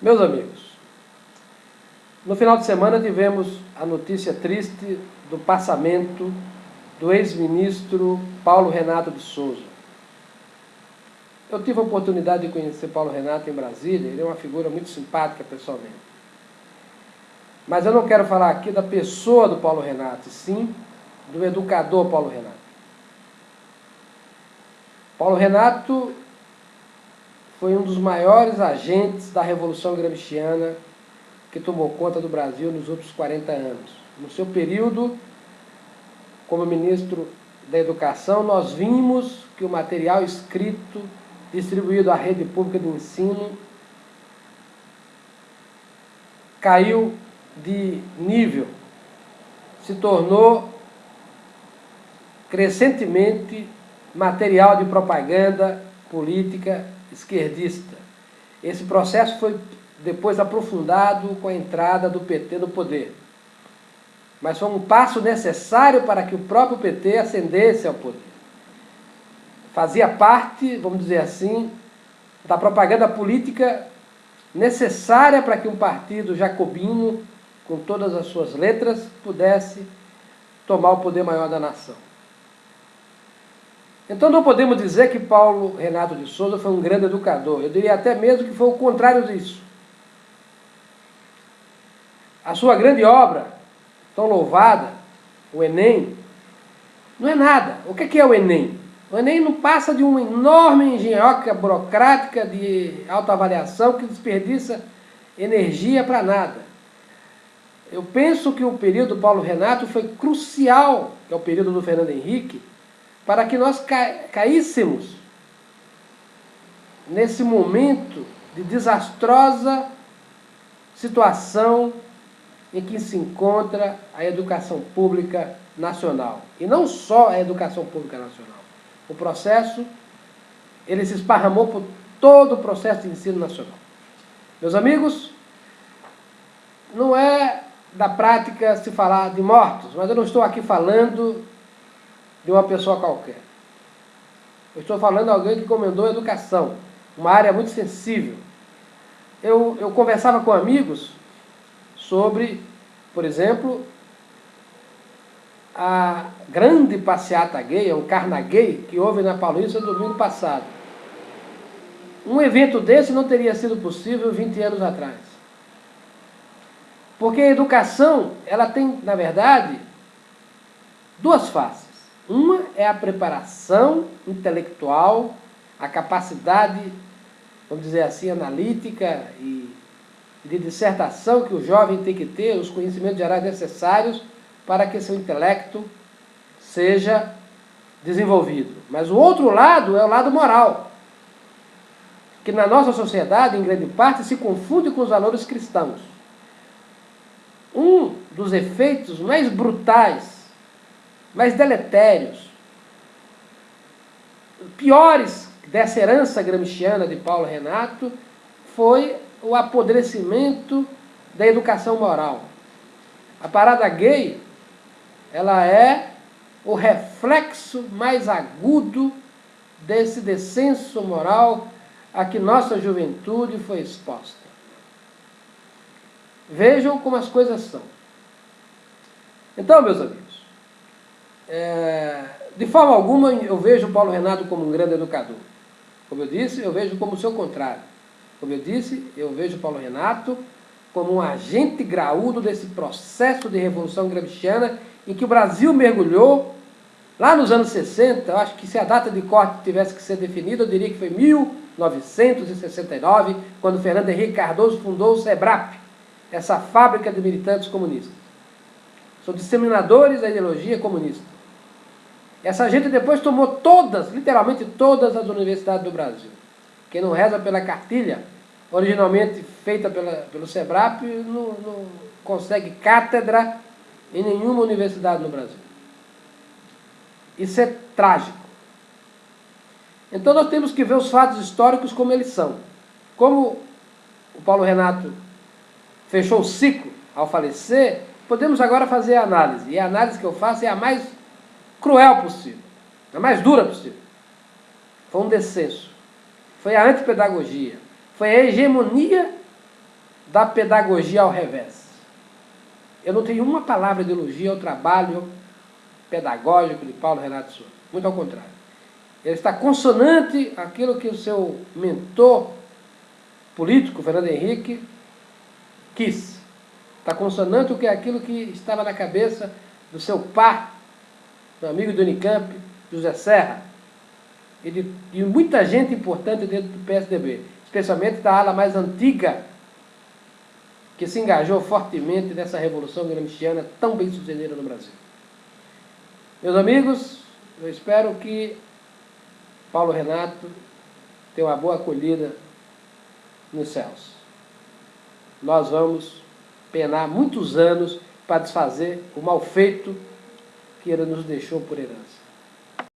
Meus amigos, no final de semana tivemos a notícia triste do passamento do ex-ministro Paulo Renato de Souza. Eu tive a oportunidade de conhecer Paulo Renato em Brasília, ele é uma figura muito simpática pessoalmente. Mas eu não quero falar aqui da pessoa do Paulo Renato, sim do educador Paulo Renato. Paulo Renato foi um dos maiores agentes da Revolução Gramsciana que tomou conta do Brasil nos outros 40 anos. No seu período, como ministro da Educação, nós vimos que o material escrito distribuído à rede pública de ensino caiu de nível, se tornou crescentemente material de propaganda política esquerdista. Esse processo foi depois aprofundado com a entrada do PT no poder. Mas foi um passo necessário para que o próprio PT ascendesse ao poder. Fazia parte, vamos dizer assim, da propaganda política necessária para que um partido jacobino, com todas as suas letras, pudesse tomar o poder maior da nação. Então não podemos dizer que Paulo Renato de Souza foi um grande educador. Eu diria até mesmo que foi o contrário disso. A sua grande obra, tão louvada, o Enem, não é nada. O que é o Enem? O Enem não passa de uma enorme engenhoca burocrática de autoavaliação que desperdiça energia para nada. Eu penso que o período do Paulo Renato foi crucial, que é o período do Fernando Henrique, para que nós caíssemos nesse momento de desastrosa situação em que se encontra a educação pública nacional. E não só a educação pública nacional. O processo, ele se esparramou por todo o processo de ensino nacional. Meus amigos, não é da prática se falar de mortos, mas eu não estou aqui falando de uma pessoa qualquer. Eu estou falando de alguém que comandou a educação, uma área muito sensível. Eu conversava com amigos sobre, por exemplo, a grande passeata gay, um carna gay, que houve na Paulista no domingo passado. Um evento desse não teria sido possível 20 anos atrás. Porque a educação, ela tem, na verdade, duas faces. Uma é a preparação intelectual, a capacidade, vamos dizer assim, analítica e de dissertação que o jovem tem que ter, os conhecimentos gerais necessários para que seu intelecto seja desenvolvido. Mas o outro lado é o lado moral, que na nossa sociedade, em grande parte, se confunde com os valores cristãos. Um dos efeitos mais brutais, mais deletérios, piores dessa herança gramsciana de Paulo Renato foi o apodrecimento da educação moral. A parada gay, ela é o reflexo mais agudo desse descenso moral a que nossa juventude foi exposta. Vejam como as coisas são. Então, meus amigos, de forma alguma eu vejo o Paulo Renato como um grande educador. Como eu disse, eu vejo como o seu contrário. Como eu disse, eu vejo o Paulo Renato como um agente graúdo desse processo de revolução gramsciana em que o Brasil mergulhou lá nos anos 60. Eu acho que se a data de corte tivesse que ser definida, eu diria que foi 1969, quando Fernando Henrique Cardoso fundou o SEBRAP, essa fábrica de militantes comunistas. São disseminadores da ideologia comunista. Essa gente depois tomou todas, literalmente todas as universidades do Brasil. Quem não reza pela cartilha, originalmente feita pelo SEBRAP, não consegue cátedra em nenhuma universidade no Brasil. Isso é trágico. Então nós temos que ver os fatos históricos como eles são. Como o Paulo Renato fechou o ciclo ao falecer, podemos agora fazer a análise. E a análise que eu faço é a mais cruel possível, a mais dura possível. Foi um descenso. Foi a antipedagogia. Foi a hegemonia da pedagogia ao revés. Eu não tenho uma palavra de elogio ao trabalho pedagógico de Paulo Renato Souza. Muito ao contrário. Ele está consonante àquilo que o seu mentor político, Fernando Henrique, quis. Está consonante o que é aquilo que estava na cabeça do seu par, meu amigo do Unicamp, José Serra, e de muita gente importante dentro do PSDB, especialmente da ala mais antiga, que se engajou fortemente nessa revolução gramsciana tão bem sucedida no Brasil. Meus amigos, eu espero que Paulo Renato tenha uma boa acolhida nos céus. Nós vamos penar muitos anos para desfazer o mal feito que ele nos deixou por herança.